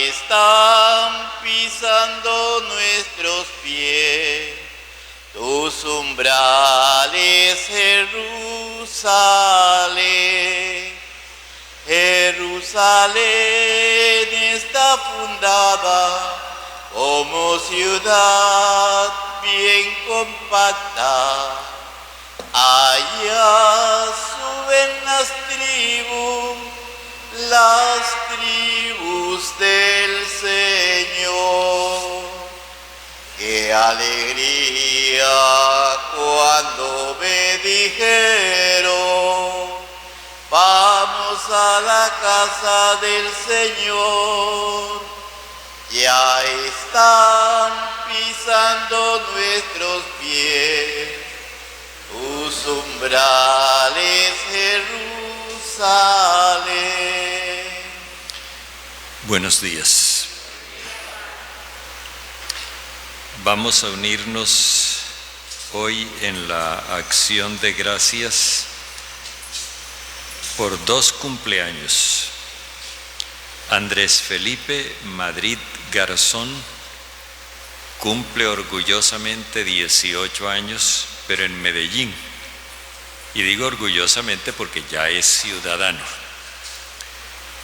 están pisando nuestros pies. Tus umbrales, Jerusalén. Jerusalén está fundada como ciudad bien compacta. Allá suben las tribus del Señor. ¡Qué alegría cuando me dijeron: vamos a la casa del Señor! Ya están pisando nuestros pies tus umbrales, Jerusalén. Buenos días. Vamos a unirnos hoy en la acción de gracias por 2 cumpleaños. Andrés Felipe Madrid Garzón cumple orgullosamente 18 años, pero en Medellín. Y digo orgullosamente porque ya es ciudadano.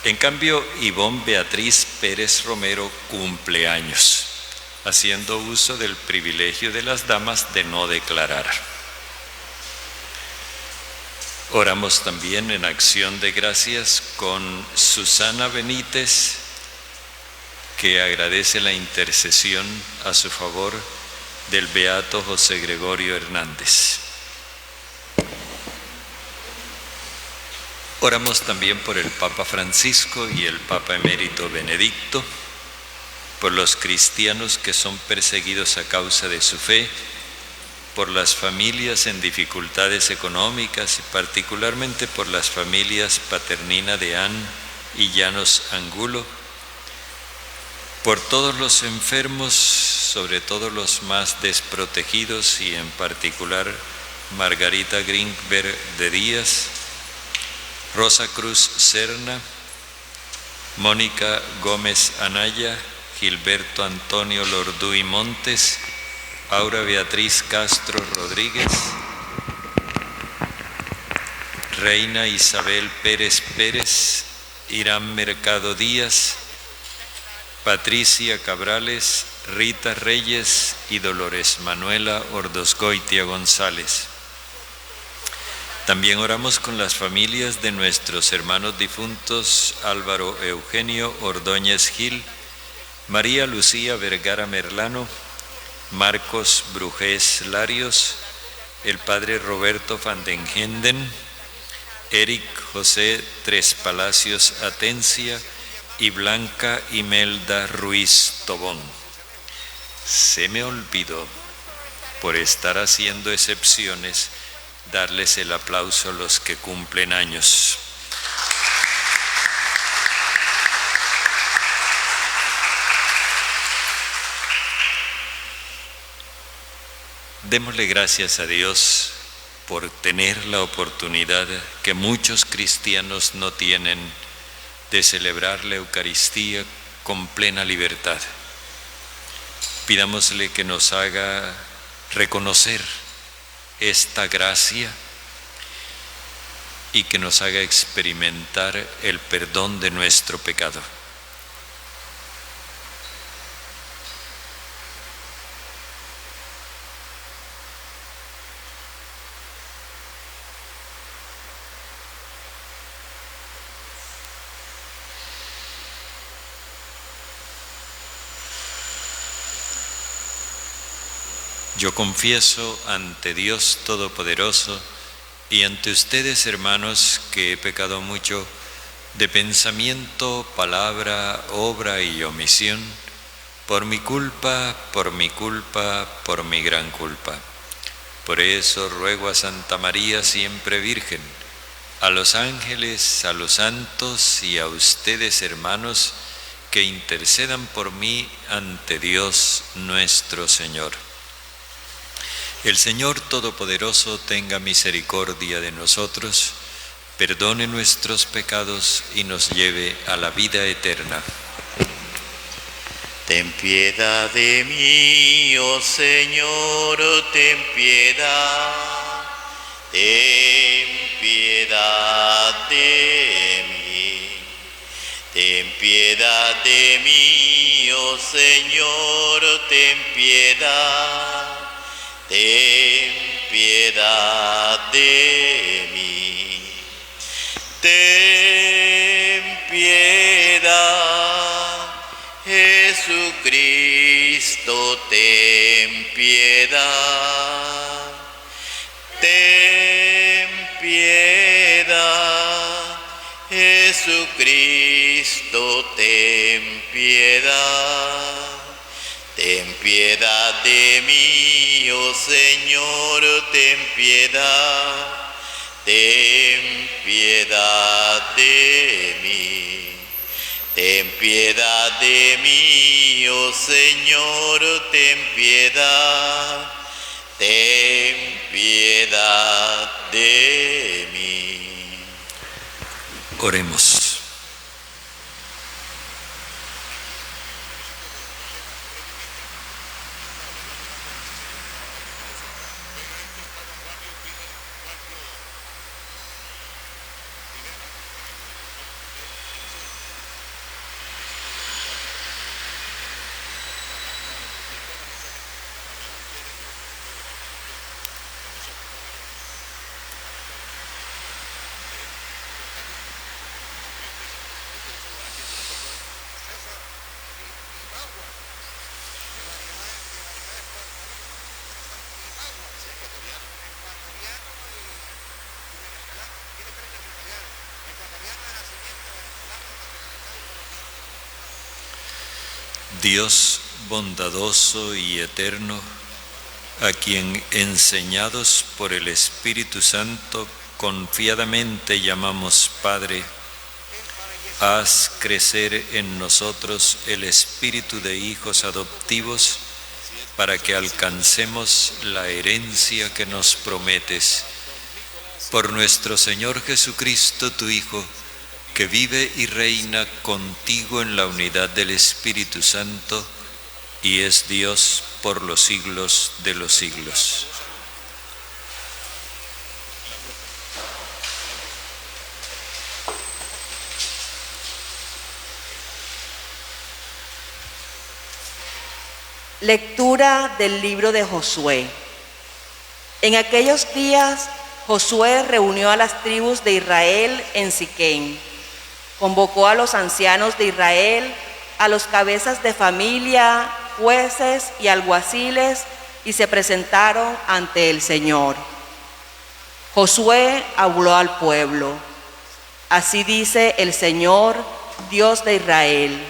En cambio, Ivonne Beatriz Pérez Romero cumple años, haciendo uso del privilegio de las damas de no declarar. Oramos también en acción de gracias con Susana Benítez, que agradece la intercesión a su favor del beato José Gregorio Hernández. Oramos también por el Papa Francisco y el Papa Emérito Benedicto, por los cristianos que son perseguidos a causa de su fe, por las familias en dificultades económicas y particularmente por las familias Paternina de Ann y Llanos Angulo, por todos los enfermos, sobre todo los más desprotegidos y en particular Margarita Greenberg de Díaz, Rosa Cruz Serna, Mónica Gómez Anaya, Gilberto Antonio Lorduy Montes, Aura Beatriz Castro Rodríguez, Reina Isabel Pérez Pérez, Irán Mercado Díaz, Patricia Cabrales, Rita Reyes y Dolores Manuela Ordosgoitia González. También oramos con las familias de nuestros hermanos difuntos Álvaro Eugenio Ordóñez Gil, María Lucía Vergara Merlano, Marcos Brujés Larios, el padre Roberto van den Henden, Eric José Tres Palacios Atencia y Blanca Imelda Ruiz Tobón. Se me olvidó, por estar haciendo excepciones, darles el aplauso a los que cumplen años. Démosle gracias a Dios por tener la oportunidad que muchos cristianos no tienen de celebrar la Eucaristía con plena libertad. Pidámosle que nos haga reconocer esta gracia y que nos haga experimentar el perdón de nuestro pecado. Yo confieso ante Dios Todopoderoso y ante ustedes, hermanos, que he pecado mucho de pensamiento, palabra, obra y omisión, por mi culpa, por mi gran culpa. Por eso ruego a Santa María siempre Virgen, a los ángeles, a los santos y a ustedes, hermanos, que intercedan por mí ante Dios nuestro Señor. El Señor Todopoderoso tenga misericordia de nosotros, perdone nuestros pecados y nos lleve a la vida eterna. Ten piedad de mí, oh Señor, ten piedad. Ten piedad de mí. Ten piedad de mí, oh Señor, ten piedad. Ten piedad de mí. Ten piedad, Jesucristo, ten piedad. Ten piedad, Jesucristo, ten piedad. Ten piedad de mí, oh Señor, ten piedad. Ten piedad de mí. Ten piedad de mí, oh Señor, ten piedad. Ten piedad de mí. Oremos. Dios bondadoso y eterno, a quien enseñados por el Espíritu Santo confiadamente llamamos Padre, haz crecer en nosotros el espíritu de hijos adoptivos para que alcancemos la herencia que nos prometes. Por nuestro Señor Jesucristo, tu Hijo, que vive y reina contigo en la unidad del Espíritu Santo y es Dios por los siglos de los siglos. Lectura del libro de Josué. En aquellos días, Josué reunió a las tribus de Israel en Siquem. Convocó a los ancianos de Israel, a los cabezas de familia, jueces y alguaciles, y se presentaron ante el Señor. Josué habló al pueblo: así dice el Señor, Dios de Israel.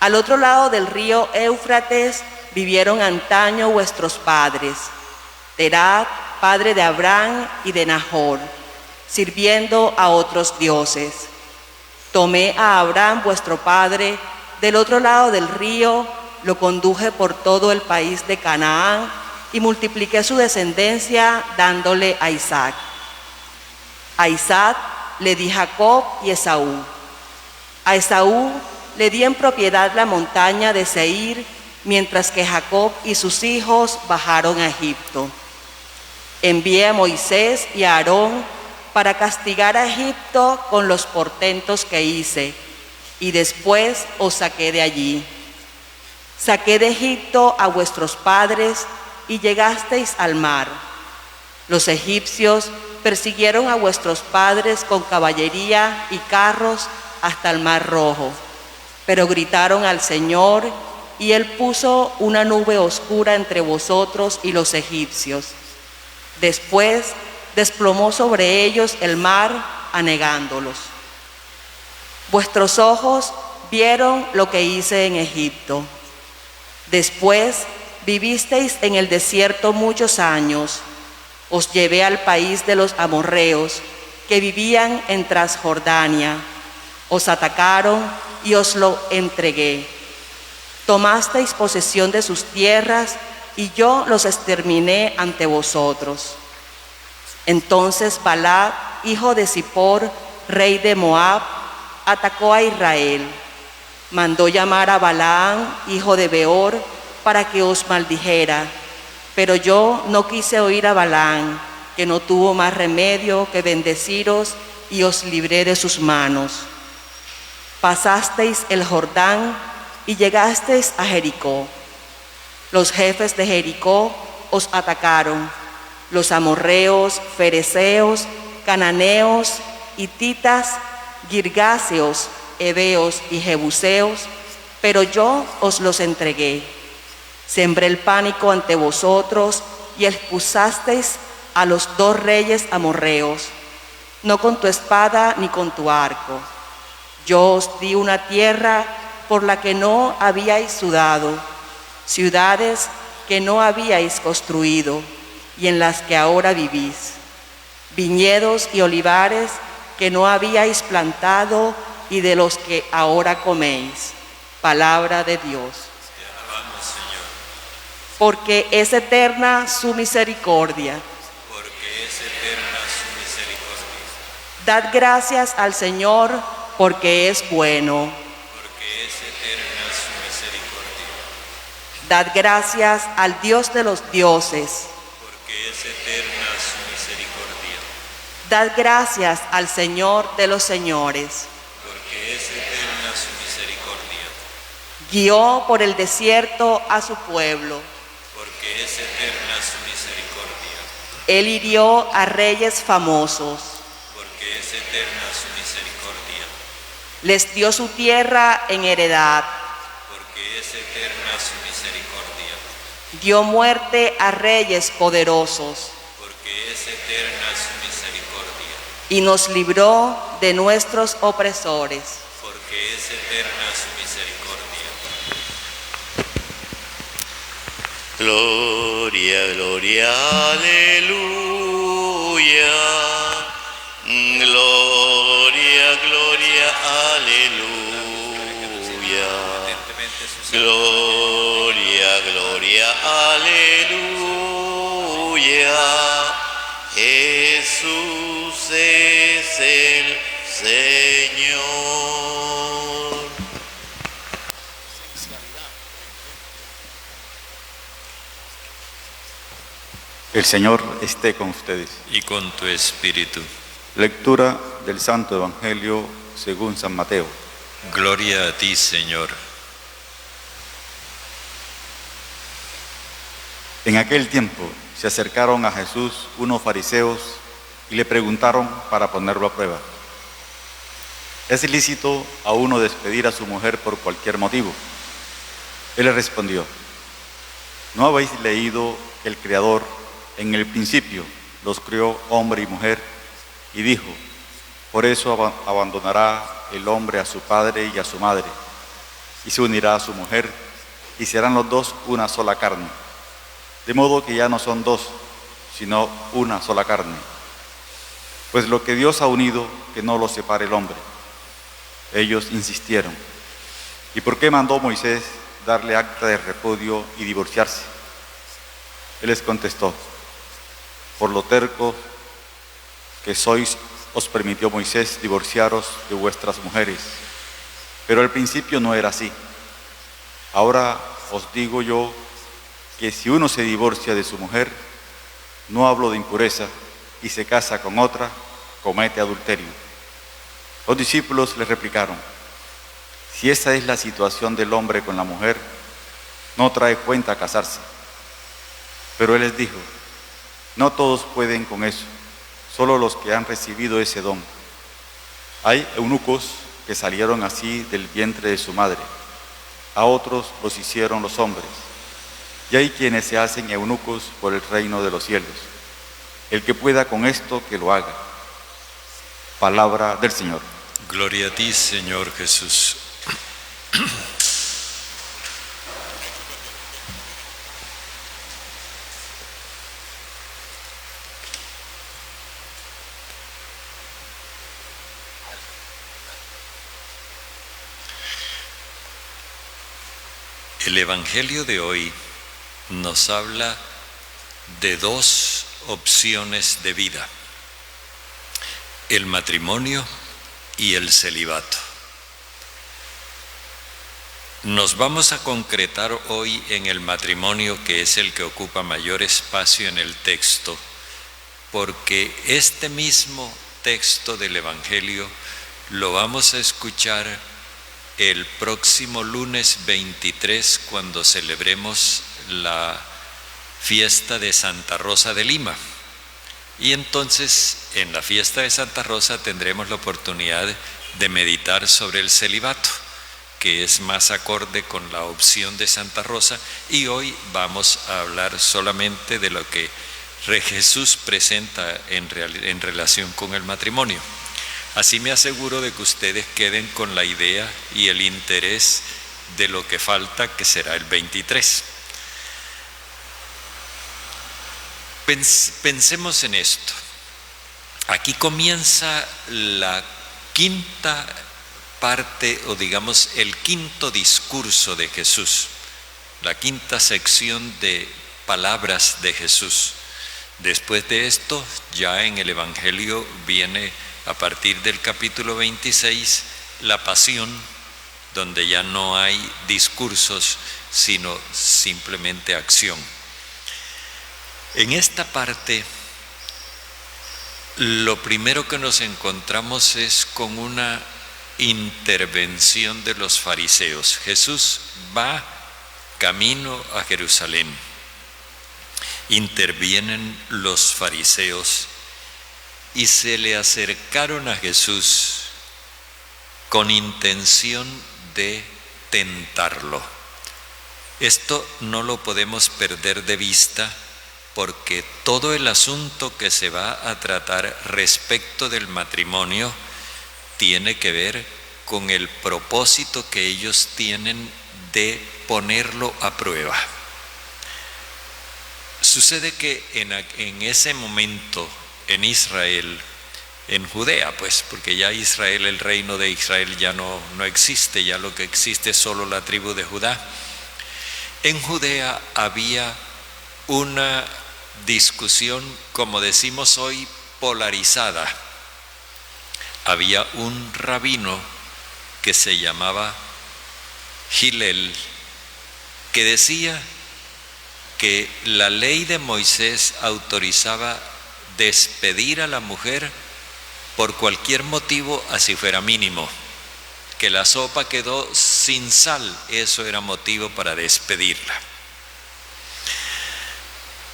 Al otro lado del río Éufrates vivieron antaño vuestros padres, Terah, padre de Abraham y de Nahor, sirviendo a otros dioses. Tomé a Abraham vuestro padre del otro lado del río, lo conduje por todo el país de Canaán y multipliqué su descendencia dándole a Isaac. A Isaac le di Jacob y Esaú. A Esaú le di en propiedad la montaña de Seir, mientras que Jacob y sus hijos bajaron a Egipto. Envié a Moisés y a Aarón para castigar a Egipto con los portentos que hice, y después os saqué de allí. Saqué de Egipto a vuestros padres y llegasteis al mar. Los egipcios persiguieron a vuestros padres con caballería y carros hasta el mar Rojo, pero gritaron al Señor, y Él puso una nube oscura entre vosotros y los egipcios. Después desplomó sobre ellos el mar, anegándolos. Vuestros ojos vieron lo que hice en Egipto. Después vivisteis en el desierto muchos años. Os llevé al país de los amorreos, que vivían en Transjordania. Os atacaron y os lo entregué. Tomasteis posesión de sus tierras, y yo los exterminé ante vosotros. Entonces Balac, hijo de Zippor, rey de Moab, atacó a Israel. Mandó llamar a Balaam, hijo de Beor, para que os maldijera. Pero yo no quise oír a Balaam, que no tuvo más remedio que bendeciros, y os libré de sus manos. Pasasteis el Jordán y llegasteis a Jericó. Los jefes de Jericó os atacaron, los amorreos, fereceos, cananeos, hititas, girgáseos, heveos y jebuseos, pero yo os los entregué. Sembré el pánico ante vosotros y expulsasteis a los 2 reyes amorreos, no con tu espada ni con tu arco. Yo os di una tierra por la que no habíais sudado, ciudades que no habíais construido y en las que ahora vivís, viñedos y olivares que no habíais plantado y de los que ahora coméis. Palabra de Dios. Te alabamos, Señor. Porque es eterna su misericordia. Porque es eterna su misericordia. Dad gracias al Señor, porque es bueno. Porque es eterna su misericordia. Dad gracias al Dios de los dioses. Porque es eterna su misericordia. Dad gracias al Señor de los señores. Porque es eterna su misericordia. Guió por el desierto a su pueblo. Porque es eterna su misericordia. Él hirió a reyes famosos. Porque es eterna su misericordia. Les dio su tierra en heredad. Porque es eterna su misericordia. Dio muerte a reyes poderosos. Porque es eterna su misericordia. Y nos libró de nuestros opresores. Porque es eterna su misericordia. Gloria, gloria, aleluya. Gloria, gloria, aleluya. Gloria, gloria, aleluya. Jesús es el Señor. El Señor esté con ustedes. Y con tu espíritu. Lectura del Santo Evangelio según San Mateo. Gloria a ti, Señor. En aquel tiempo se acercaron a Jesús unos fariseos y le preguntaron para ponerlo a prueba: ¿es lícito a uno despedir a su mujer por cualquier motivo? Él les respondió: ¿no habéis leído que el Creador en el principio los creó hombre y mujer? Y dijo: por eso abandonará el hombre a su padre y a su madre, y se unirá a su mujer, y serán los dos una sola carne. De modo que ya no son dos, sino una sola carne. Pues lo que Dios ha unido, que no lo separe el hombre. Ellos insistieron: ¿y por qué mandó Moisés darle acta de repudio y divorciarse? Él les contestó: por lo tercos que sois, os permitió Moisés divorciaros de vuestras mujeres, pero al principio no era así. Ahora os digo yo que si uno se divorcia de su mujer, no hablo de impureza, y se casa con otra, comete adulterio. Los discípulos le replicaron: si esa es la situación del hombre con la mujer, no trae cuenta casarse. Pero él les dijo: no todos pueden con eso, solo los que han recibido ese don. Hay eunucos que salieron así del vientre de su madre, a otros los hicieron los hombres, y hay quienes se hacen eunucos por el reino de los cielos. El que pueda con esto, que lo haga. Palabra del Señor. Gloria a ti, Señor Jesús. El Evangelio de hoy nos habla de dos opciones de vida: el matrimonio y el celibato. Nos vamos a concretar hoy en el matrimonio, que es el que ocupa mayor espacio en el texto, porque este mismo texto del Evangelio lo vamos a escuchar el próximo lunes 23, cuando celebremos la fiesta de Santa Rosa de Lima. Y entonces en la fiesta de Santa Rosa tendremos la oportunidad de meditar sobre el celibato, que es más acorde con la opción de Santa Rosa, y hoy vamos a hablar solamente de lo que Jesús presenta en relación con el matrimonio. Así me aseguro de que ustedes queden con la idea y el interés de lo que falta, que será el 23. Pensemos en esto. Aquí comienza la quinta parte, o digamos el quinto discurso de Jesús, la quinta sección de palabras de Jesús. Después de esto, ya en el Evangelio viene, a partir del capítulo 26, la pasión, donde ya no hay discursos, sino simplemente acción. En esta parte, lo primero que nos encontramos es con una intervención de los fariseos. Jesús va camino a Jerusalén. Intervienen los fariseos y se le acercaron a Jesús con intención de tentarlo. Esto no lo podemos perder de vista, porque todo el asunto que se va a tratar respecto del matrimonio tiene que ver con el propósito que ellos tienen de ponerlo a prueba. Sucede que en ese momento en Israel, en Judea, pues, porque ya Israel, el reino de Israel ya no existe, ya lo que existe es solo la tribu de Judá. En Judea había una discusión, como decimos hoy, polarizada. Había un rabino que se llamaba Hillel, que decía que la ley de Moisés autorizaba despedir a la mujer por cualquier motivo, así fuera mínimo. Que la sopa quedó sin sal, eso era motivo para despedirla.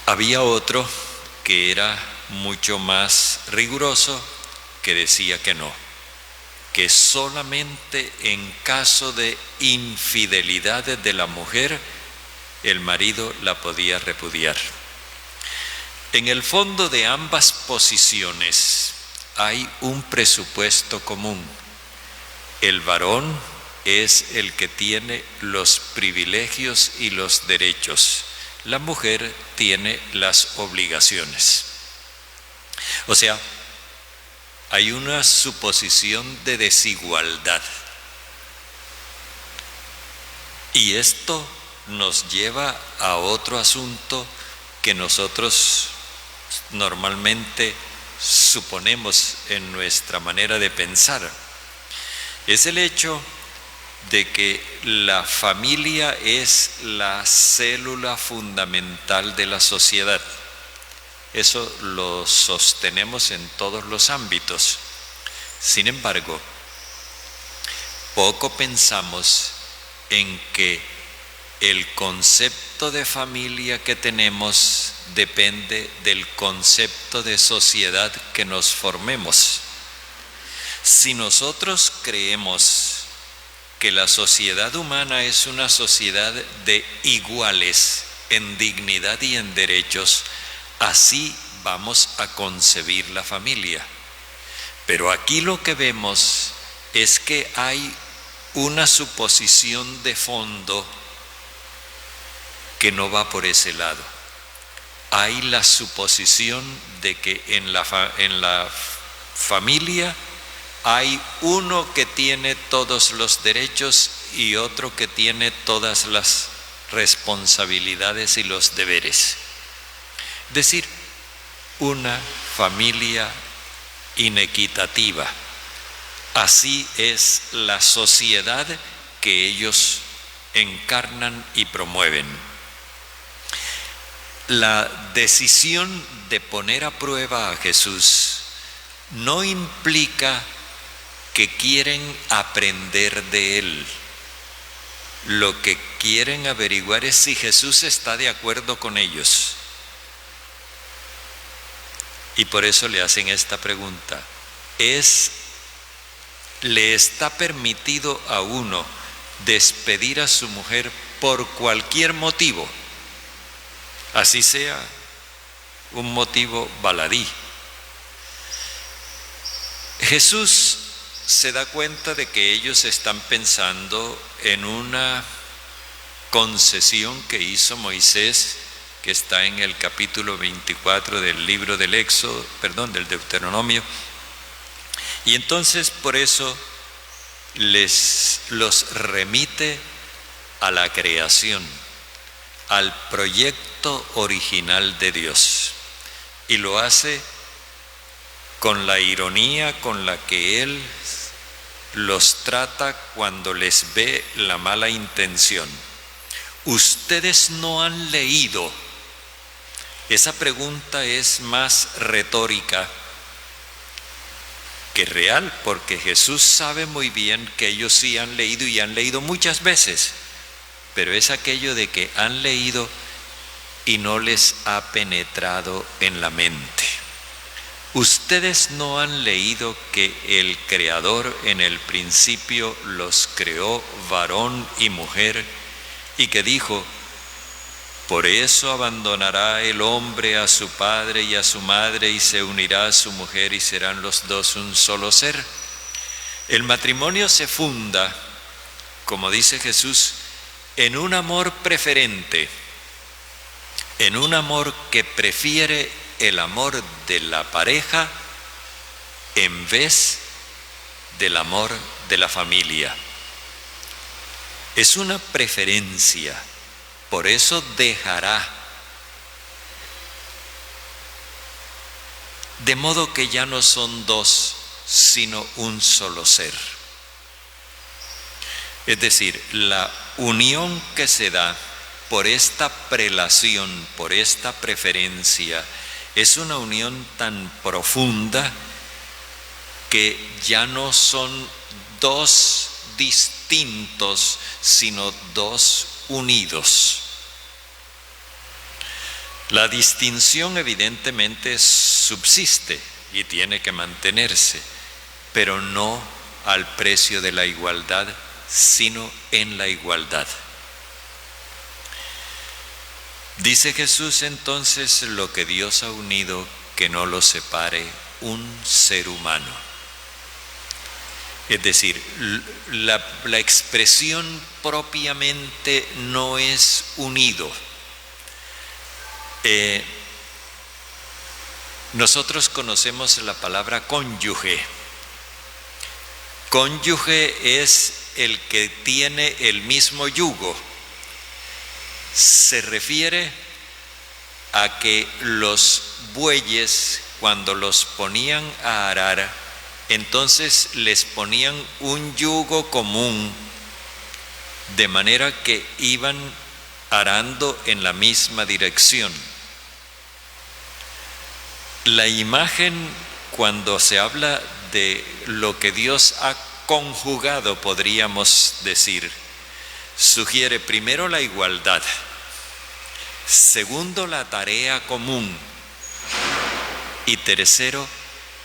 Había otro que era mucho más riguroso, que decía que no, que solamente en caso de infidelidad de la mujer, el marido la podía repudiar. En el fondo de ambas posiciones hay un presupuesto común. El varón es el que tiene los privilegios y los derechos. La mujer tiene las obligaciones. O sea, hay una suposición de desigualdad. Y esto nos lleva a otro asunto que nosotros normalmente suponemos en nuestra manera de pensar. Es el hecho de que la familia es la célula fundamental de la sociedad. Eso lo sostenemos en todos los ámbitos. Sin embargo, poco pensamos en que el concepto de familia que tenemos depende del concepto de sociedad que nos formemos. Si nosotros creemos que la sociedad humana es una sociedad de iguales en dignidad y en derechos, así vamos a concebir la familia. Pero aquí lo que vemos es que hay una suposición de fondo que no va por ese lado. Hay la suposición de que en la familia hay uno que tiene todos los derechos y otro que tiene todas las responsabilidades y los deberes. Es decir, una familia inequitativa. Así es la sociedad que ellos encarnan y promueven. La decisión de poner a prueba a Jesús no implica que quieren aprender de Él. Lo que quieren averiguar es si Jesús está de acuerdo con ellos. Y por eso le hacen esta pregunta. ¿Le está permitido a uno despedir a su mujer por cualquier motivo? Así sea un motivo baladí. Jesús se da cuenta de que ellos están pensando en una concesión que hizo Moisés, que está en el capítulo 24 del libro del del Deuteronomio. Y entonces por eso los remite a la creación, al proyecto original de Dios. Y lo hace con la ironía con la que Él los trata cuando les ve la mala intención. Ustedes no han leído. Esa pregunta es más retórica que real, porque Jesús sabe muy bien que ellos sí han leído y han leído muchas veces, pero es aquello de que han leído y no les ha penetrado en la mente. Ustedes no han leído que el Creador en el principio los creó varón y mujer, y que dijo: por eso abandonará el hombre a su padre y a su madre y se unirá a su mujer y serán los dos un solo ser. El matrimonio se funda, como dice Jesús, en un amor preferente, en un amor que prefiere el amor de la pareja en vez del amor de la familia. Es una preferencia. Por eso dejará. De modo que ya no son dos, sino un solo ser. Es decir, la unión que se da por esta prelación, por esta preferencia, es una unión tan profunda que ya no son dos distintos, sino dos unidos. La distinción evidentemente subsiste y tiene que mantenerse, pero no al precio de la igualdad, sino en la igualdad. Dice Jesús entonces: lo que Dios ha unido, que no lo separe un ser humano. Es decir, la expresión propiamente no es unido. Nosotros conocemos la palabra cónyuge. Cónyuge es el que tiene el mismo yugo. Se refiere a que los bueyes, cuando los ponían a arar, entonces les ponían un yugo común, de manera que iban arando en la misma dirección. La imagen, cuando se habla de lo que Dios ha conjugado, podríamos decir, sugiere primero la igualdad, segundo la tarea común y tercero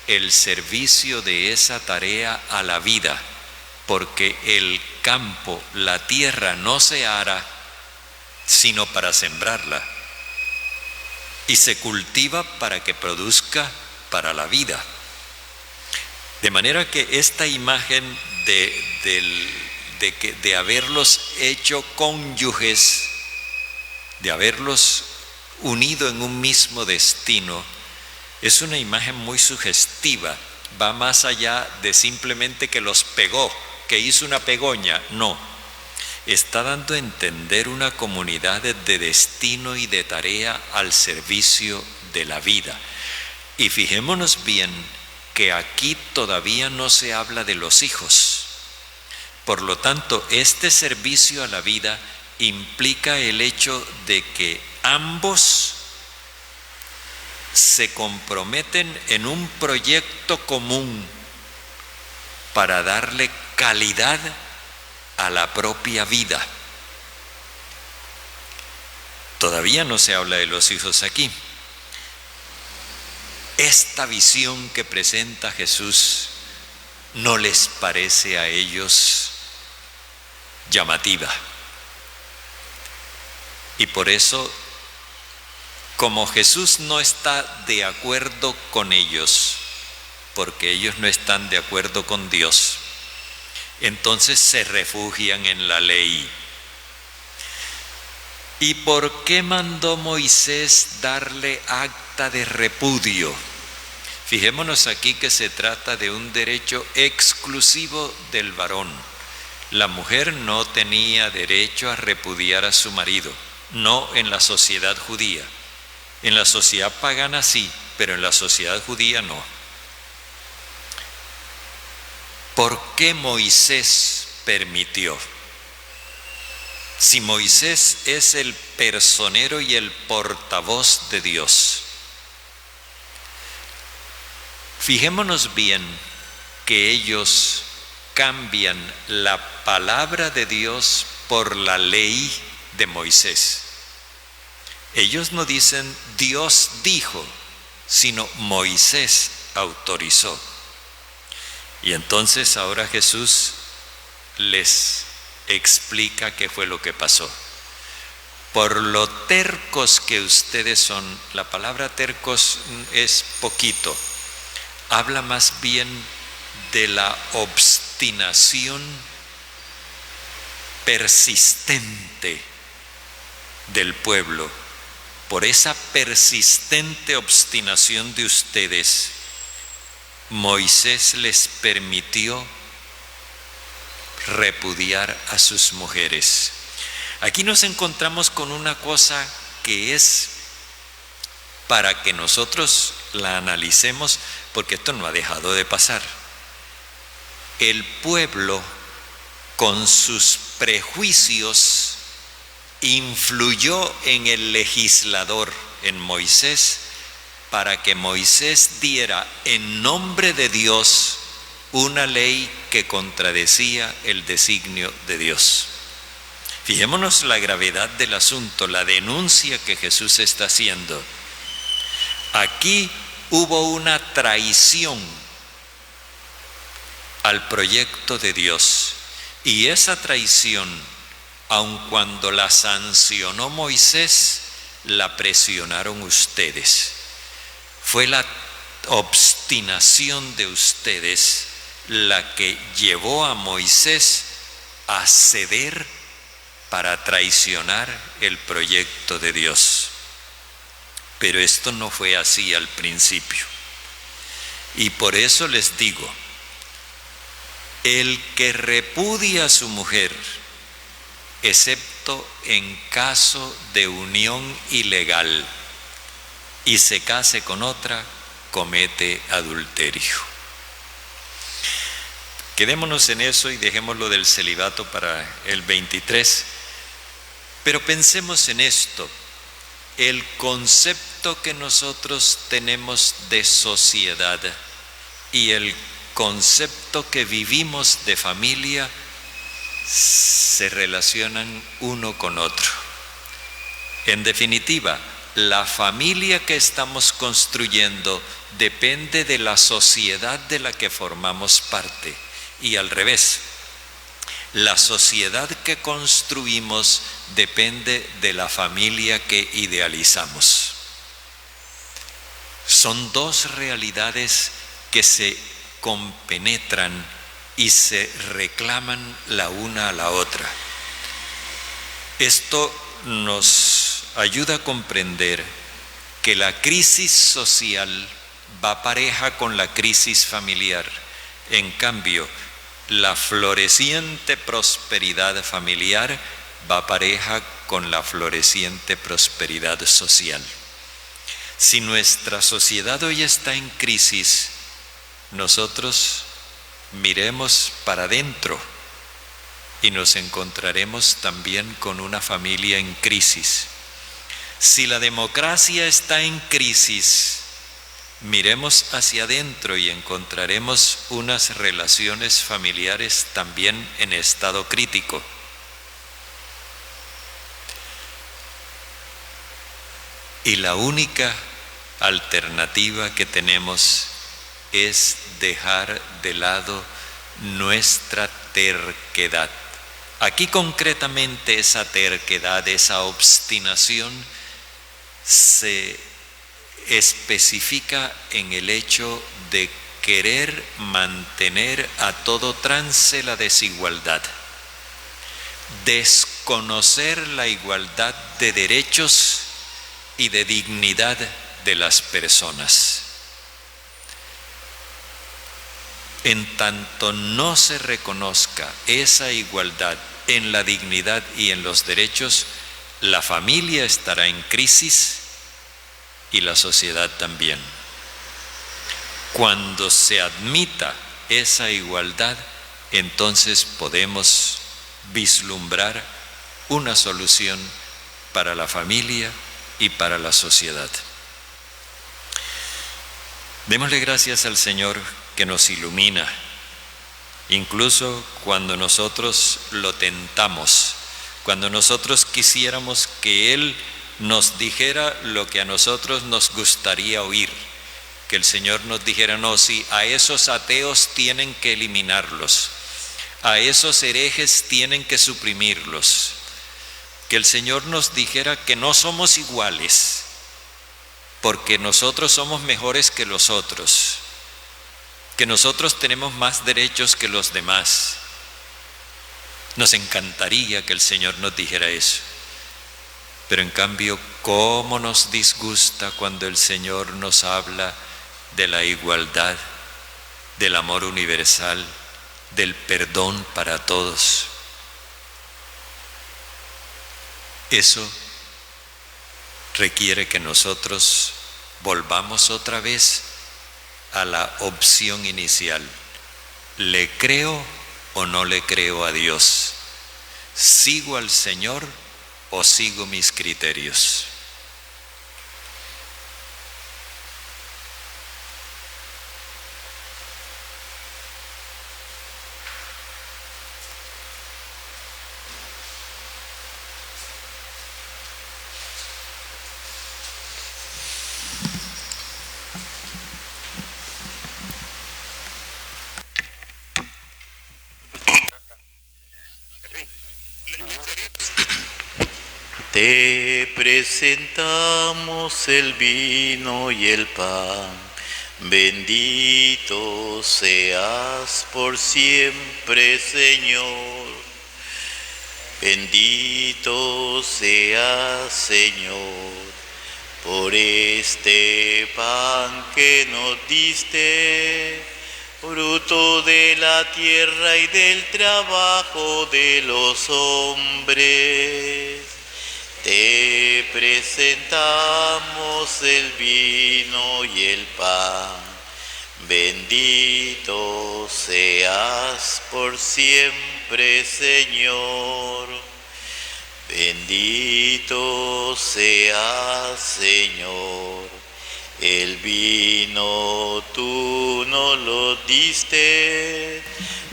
el servicio de esa tarea a la vida, porque el campo, la tierra no se ara sino para sembrarla, y se cultiva para que produzca para la vida. De manera que esta imagen de haberlos hecho cónyuges, de haberlos unido en un mismo destino, es una imagen muy sugestiva. Va más allá de simplemente que los pegó, que hizo una pegoña. No, está dando a entender una comunidad de destino y de tarea al servicio de la vida. Y fijémonos bien que aquí todavía no se habla de los hijos, Por lo tanto, este servicio a la vida implica el hecho de que ambos se comprometen en un proyecto común para darle calidad a la propia vida. Todavía no se habla de los hijos aquí. Esta visión que presenta Jesús no les parece a ellos llamativa. Y por eso, como Jesús no está de acuerdo con ellos, porque ellos no están de acuerdo con Dios, entonces se refugian en la ley. ¿Y por qué mandó Moisés darle acta de repudio? Fijémonos aquí que se trata de un derecho exclusivo del varón. La mujer no tenía derecho a repudiar a su marido, no en la sociedad judía. En la sociedad pagana sí, pero en la sociedad judía no. ¿Por qué Moisés permitió? Si Moisés es el personero y el portavoz de Dios, fijémonos bien que ellos cambian la palabra de Dios por la ley de Moisés. Ellos no dicen Dios dijo, sino Moisés autorizó. Y entonces ahora Jesús les explica qué fue lo que pasó. Por lo tercos que ustedes son, la palabra tercos es poquito, habla más bien de la obstinación persistente del pueblo. Por esa persistente obstinación de ustedes, Moisés les permitió repudiar a sus mujeres. Aquí nos encontramos con una cosa que es para que nosotros la analicemos, porque esto no ha dejado de pasar. El pueblo, con sus prejuicios, influyó en el legislador, en Moisés, para que Moisés diera en nombre de Dios una ley que contradecía el designio de Dios. Fijémonos la gravedad del asunto, la denuncia que Jesús está haciendo. Aquí hubo una traición al proyecto de Dios, y esa traición, aun cuando la sancionó Moisés, la presionaron ustedes. Fue la obstinación de ustedes la que llevó a Moisés a ceder para traicionar el proyecto de Dios. Pero esto no fue así al principio. Y por eso les digo, el que repudia a su mujer, excepto en caso de unión ilegal, y se case con otra, comete adulterio. Quedémonos en eso y dejémoslo del celibato para el 23. Pero pensemos en esto. El concepto que nosotros tenemos de sociedad y el concepto que vivimos de familia se relacionan uno con otro. En definitiva, la familia que estamos construyendo depende de la sociedad de la que formamos parte, y al revés. La sociedad que construimos depende de la familia que idealizamos. Son dos realidades que se compenetran y se reclaman la una a la otra. Esto nos ayuda a comprender que la crisis social va pareja con la crisis familiar. En cambio, la floreciente prosperidad familiar va pareja con la floreciente prosperidad social. Si nuestra sociedad hoy está en crisis, nosotros miremos para adentro y nos encontraremos también con una familia en crisis. Si la democracia está en crisis, miremos hacia adentro y encontraremos unas relaciones familiares también en estado crítico. Y la única alternativa que tenemos es dejar de lado nuestra terquedad. Aquí concretamente esa terquedad, esa obstinación se especifica en el hecho de querer mantener a todo trance la desigualdad, desconocer la igualdad de derechos y de dignidad de las personas. En tanto no se reconozca esa igualdad en la dignidad y en los derechos, la familia estará en crisis y la sociedad también. Cuando se admita esa igualdad, entonces podemos vislumbrar una solución para la familia y para la sociedad. Démosle gracias al Señor que nos ilumina, incluso cuando nosotros lo tentamos, cuando nosotros quisiéramos que Él nos dijera lo que a nosotros nos gustaría oír, que el Señor nos dijera: no, sí, a esos ateos tienen que eliminarlos, a esos herejes tienen que suprimirlos, que el Señor nos dijera que no somos iguales, porque nosotros somos mejores que los otros, que nosotros tenemos más derechos que los demás. Nos encantaría que el Señor nos dijera eso. Pero en cambio, ¿cómo nos disgusta cuando el Señor nos habla de la igualdad, del amor universal, del perdón para todos? Eso requiere que nosotros volvamos otra vez a la opción inicial. ¿Le creo o no le creo a Dios? ¿Sigo al Señor o sigo mis criterios? Te presentamos el vino y el pan, bendito seas por siempre, Señor. Bendito seas, Señor, por este pan que nos diste, fruto de la tierra y del trabajo de los hombres. Te presentamos el vino y el pan, bendito seas por siempre, Señor. Bendito seas, Señor. El vino tú nos lo diste,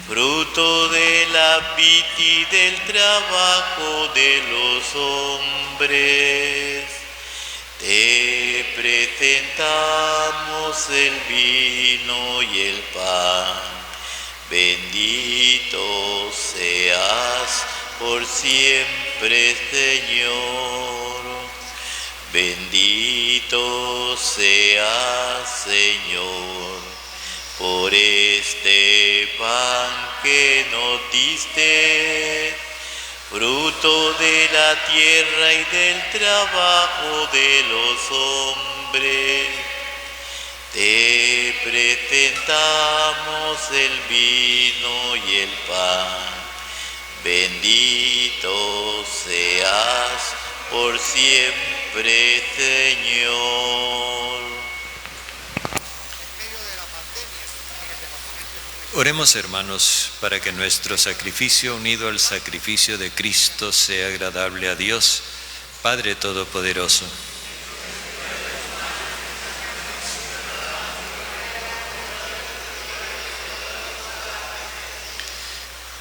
fruto de la vid y del trabajo de los hombres. Te presentamos el vino y el pan, bendito seas por siempre, Señor. Bendito seas, Señor, por este pan que nos diste, fruto de la tierra y del trabajo de los hombres. Te presentamos el vino y el pan, bendito seas por siempre, Señor. Oremos, hermanos, para que nuestro sacrificio unido al sacrificio de Cristo sea agradable a Dios, Padre Todopoderoso.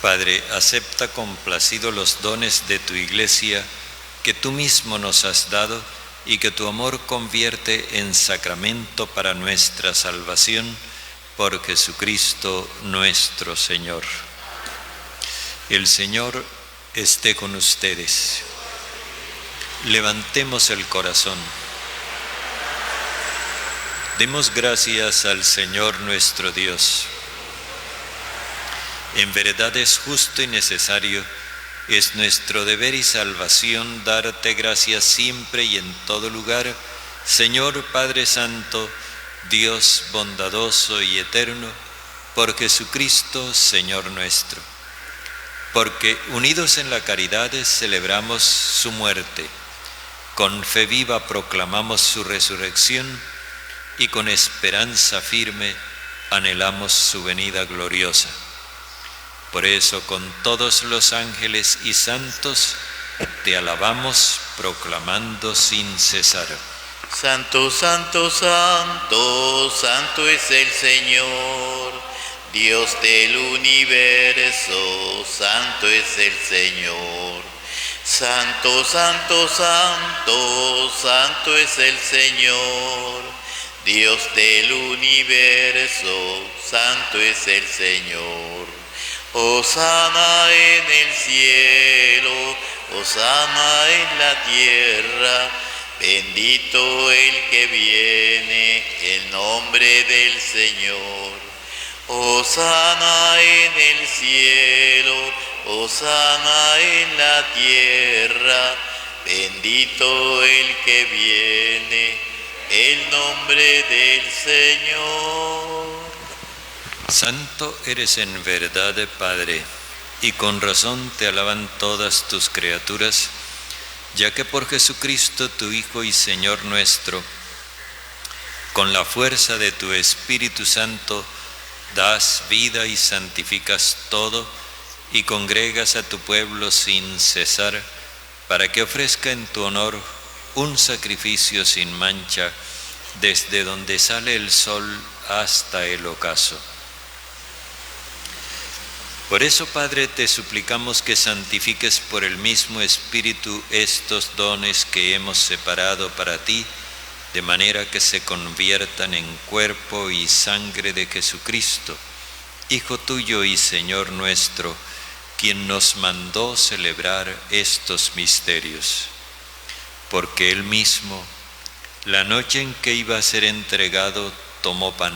Padre, acepta complacido los dones de tu Iglesia que tú mismo nos has dado y que tu amor convierte en sacramento para nuestra salvación, por Jesucristo nuestro Señor. El Señor esté con ustedes. Levantemos el corazón. Demos gracias al Señor nuestro Dios. En verdad es justo y necesario, es nuestro deber y salvación darte gracias siempre y en todo lugar, Señor Padre Santo, Dios bondadoso y eterno, por Jesucristo, Señor nuestro. Porque unidos en la caridad celebramos su muerte, con fe viva proclamamos su resurrección y con esperanza firme anhelamos su venida gloriosa. Por eso, con todos los ángeles y santos, te alabamos proclamando sin cesar. Santo, santo, santo, santo es el Señor, Dios del universo, santo es el Señor. Santo, santo, santo, santo es el Señor, Dios del universo, santo es el Señor. Hosana en el cielo, hosana en la tierra, bendito el que viene en nombre del Señor. Hosana en el cielo, hosana en la tierra, bendito el que viene en nombre del Señor. Santo eres en verdad, Padre, y con razón te alaban todas tus criaturas, ya que por Jesucristo, tu Hijo y Señor nuestro, con la fuerza de tu Espíritu Santo, das vida y santificas todo, y congregas a tu pueblo sin cesar, para que ofrezca en tu honor un sacrificio sin mancha, desde donde sale el sol hasta el ocaso. Por eso, Padre, te suplicamos que santifiques por el mismo Espíritu estos dones que hemos separado para ti, de manera que se conviertan en cuerpo y sangre de Jesucristo, Hijo tuyo y Señor nuestro, quien nos mandó celebrar estos misterios. Porque Él mismo, la noche en que iba a ser entregado, tomó pan,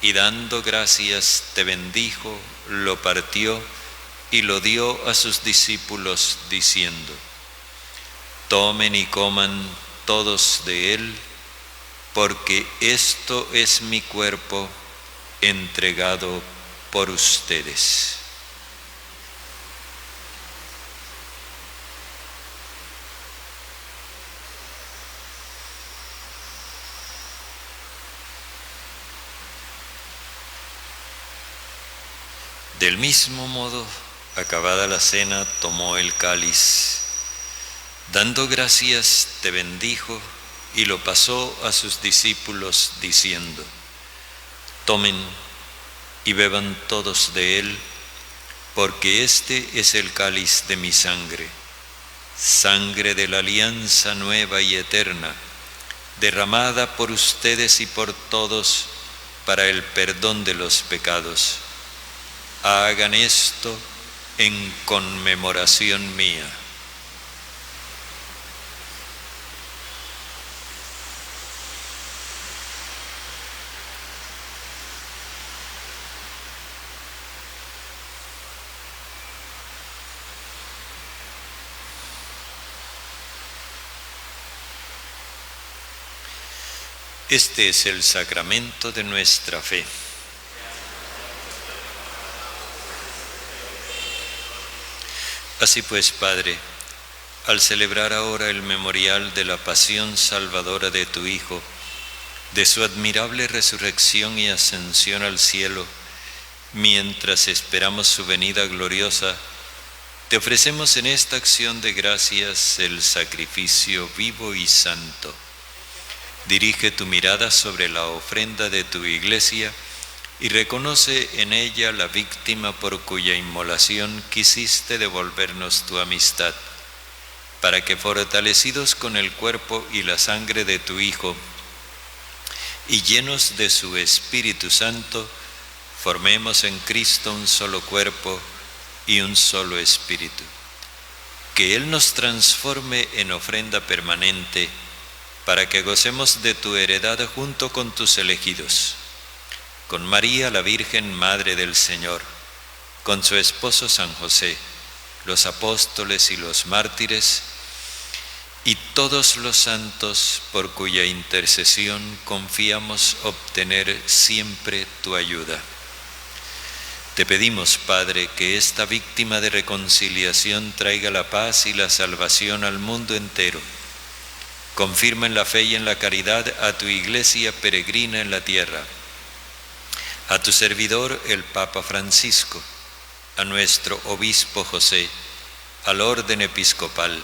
y dando gracias te bendijo, lo partió y lo dio a sus discípulos diciendo: tomen y coman todos de él, porque esto es mi cuerpo entregado por ustedes. Del mismo modo, acabada la cena, tomó el cáliz, dando gracias, te bendijo y lo pasó a sus discípulos diciendo: tomen y beban todos de él, porque este es el cáliz de mi sangre, sangre de la alianza nueva y eterna, derramada por ustedes y por todos para el perdón de los pecados. Hagan esto en conmemoración mía. Este es el sacramento de nuestra fe. Así pues, Padre, al celebrar ahora el memorial de la pasión salvadora de tu Hijo, de su admirable resurrección y ascensión al cielo, Mientras esperamos su venida gloriosa, te ofrecemos en esta acción de gracias el sacrificio vivo y santo. Dirige tu mirada sobre la ofrenda de tu iglesia y reconoce en ella la víctima por cuya inmolación quisiste devolvernos tu amistad, para que fortalecidos con el cuerpo y la sangre de tu Hijo y llenos de su Espíritu Santo, formemos en Cristo un solo cuerpo y un solo espíritu. Que Él nos transforme en ofrenda permanente para que gocemos de tu heredad junto con tus elegidos, con María la Virgen Madre del Señor, con su esposo San José, los apóstoles y los mártires, y todos los santos por cuya intercesión confiamos obtener siempre tu ayuda. Te pedimos, Padre, que esta víctima de reconciliación traiga la paz y la salvación al mundo entero. Confirma en la fe y en la caridad a tu Iglesia peregrina en la tierra, a tu servidor el Papa Francisco, a nuestro Obispo José, al orden episcopal,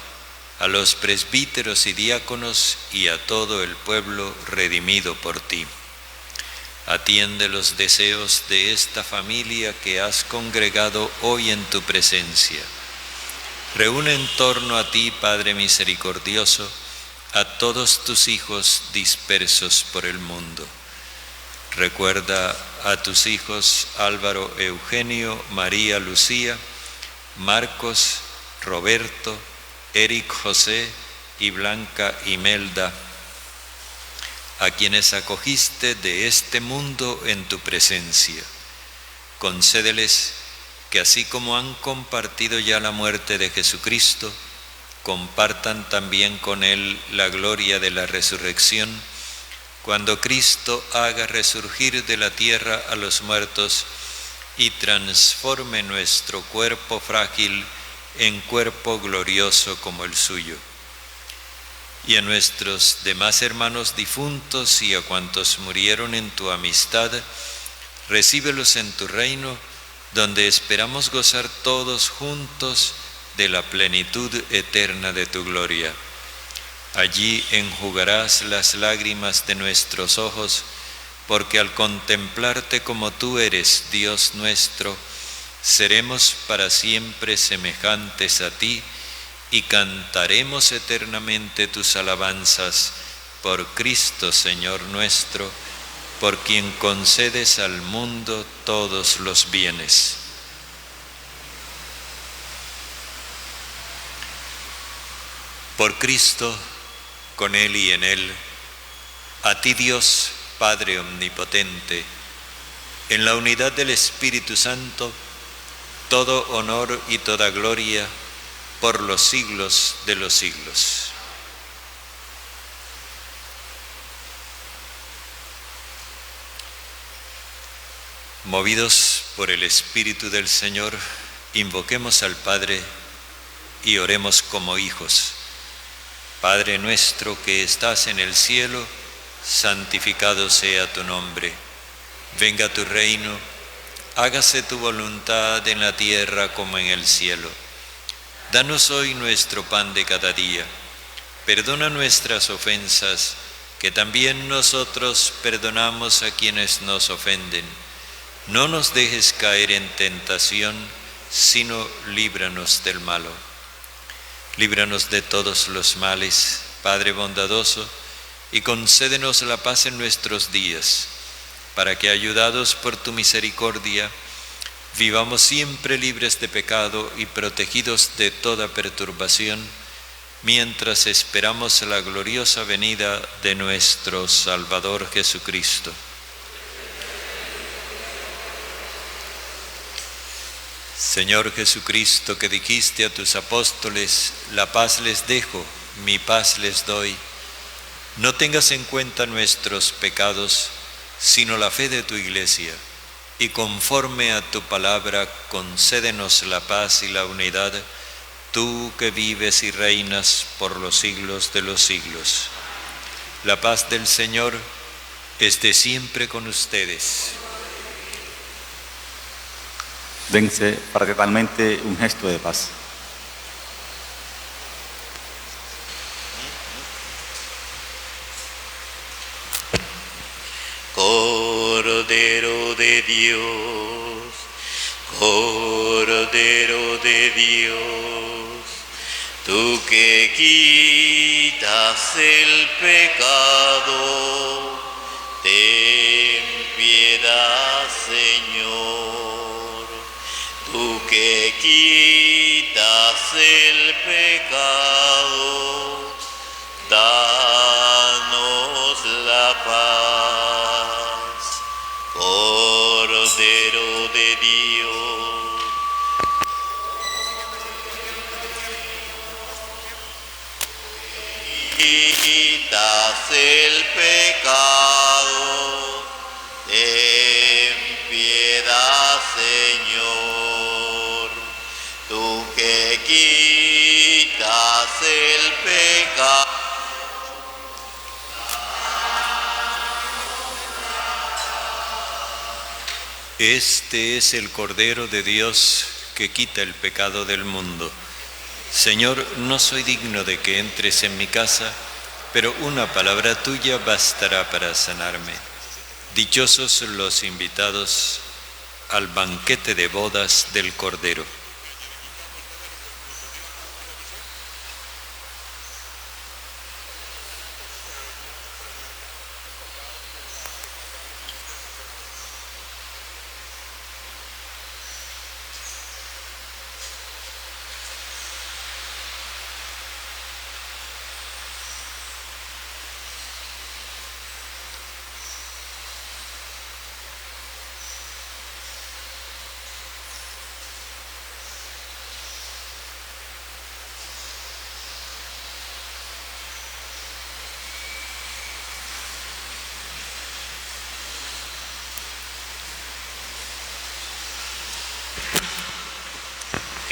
a los presbíteros y diáconos y a todo el pueblo redimido por ti. Atiende los deseos de esta familia que has congregado hoy en tu presencia. Reúne en torno a ti, Padre misericordioso, a todos tus hijos dispersos por el mundo. Recuerda a tus hijos Álvaro Eugenio, María Lucía, Marcos, Roberto, Eric José y Blanca Imelda, a quienes acogiste de este mundo en tu presencia. Concédeles que así como han compartido ya la muerte de Jesucristo, compartan también con Él la gloria de la resurrección, cuando Cristo haga resurgir de la tierra a los muertos y transforme nuestro cuerpo frágil en cuerpo glorioso como el suyo. Y a nuestros demás hermanos difuntos y a cuantos murieron en tu amistad, recíbelos en tu reino, donde esperamos gozar todos juntos de la plenitud eterna de tu gloria. Allí enjugarás las lágrimas de nuestros ojos, porque al contemplarte como tú eres, Dios nuestro, seremos para siempre semejantes a ti y cantaremos eternamente tus alabanzas por Cristo Señor nuestro, por quien concedes al mundo todos los bienes. Por Cristo, con Él y en Él, a ti Dios, Padre omnipotente, en la unidad del Espíritu Santo, todo honor y toda gloria por los siglos de los siglos. Movidos por el Espíritu del Señor, invoquemos al Padre y oremos como hijos. Padre nuestro que estás en el cielo, santificado sea tu nombre. Venga tu reino, hágase tu voluntad en la tierra como en el cielo. Danos hoy nuestro pan de cada día. Perdona nuestras ofensas, que también nosotros perdonamos a quienes nos ofenden. No nos dejes caer en tentación, sino líbranos del malo. Líbranos de todos los males, Padre bondadoso, y concédenos la paz en nuestros días, para que, ayudados por tu misericordia, vivamos siempre libres de pecado y protegidos de toda perturbación, mientras esperamos la gloriosa venida de nuestro Salvador Jesucristo. Señor Jesucristo, que dijiste a tus apóstoles, la paz les dejo, mi paz les doy, no tengas en cuenta nuestros pecados, sino la fe de tu Iglesia, y conforme a tu palabra concédenos la paz y la unidad, tú que vives y reinas por los siglos de los siglos. La paz del Señor esté siempre con ustedes. dense fraternalmente un gesto de paz. Cordero de Dios, Cordero de Dios, tú que quitas el pecado, ten piedad, Señor. Tú que quitas el pecado, danos la paz. Cordero de Dios, quitas el pecado, ten piedad, Señor. Tú que quitas el pecado, Este es el Cordero de Dios que quita el pecado del mundo. Señor, no soy digno de que entres en mi casa, pero una palabra tuya bastará para sanarme. Dichosos los invitados al banquete de bodas del Cordero.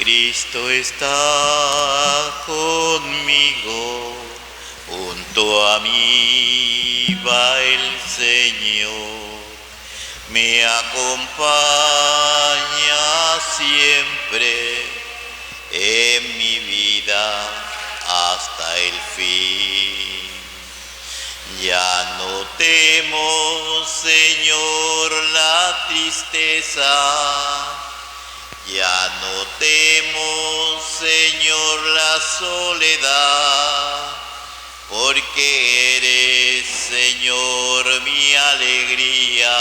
Cristo está conmigo, junto a mí va el Señor, me acompaña siempre en mi vida hasta el fin. Ya no temo, Señor, la tristeza. Ya no temo, Señor, la soledad, porque eres, Señor, mi alegría.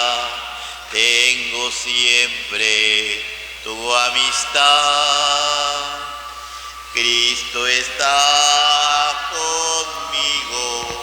Tengo siempre tu amistad. Cristo está conmigo.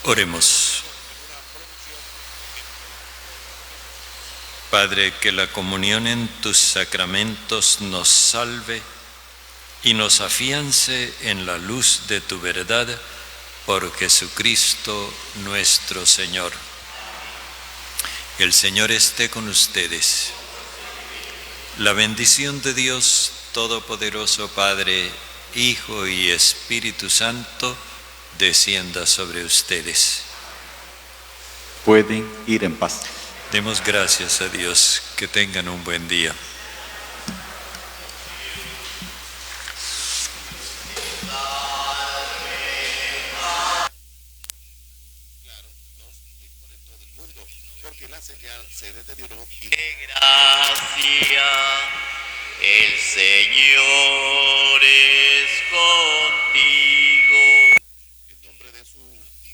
Oremos. Padre, que la comunión en tus sacramentos nos salve y nos afiance en la luz de tu verdad por Jesucristo nuestro Señor. El Señor esté con ustedes. La bendición de Dios Todopoderoso, Padre, Hijo y Espíritu Santo, descienda sobre ustedes. Pueden ir en paz. Demos gracias a Dios. Que tengan un buen día. Porque la señal se deterioró y Gracia, el Señor es contigo. en nombre de su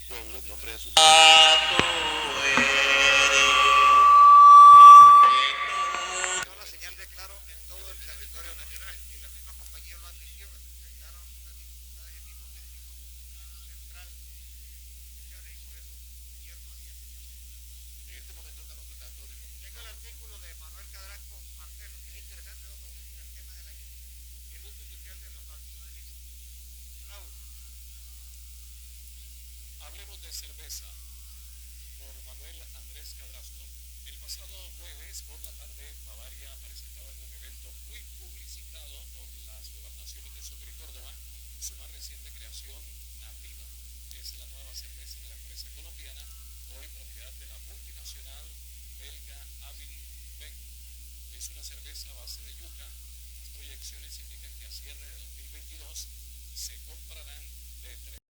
pueblo, en nombre de su Santo eres. la señal declaró en todo el territorio nacional y la misma compañía lo admitió, se presentaron unas dificultades de tipo técnico central y por eso el gobierno había en este momento estamos tratando de tengo el artículo de Manuel Cadranco Marcelo, que es interesante, ¿no? Porque es el tema de el uso social de los alcoholes. Raúl, hablemos de cerveza por Manuel Andrés Cadranco.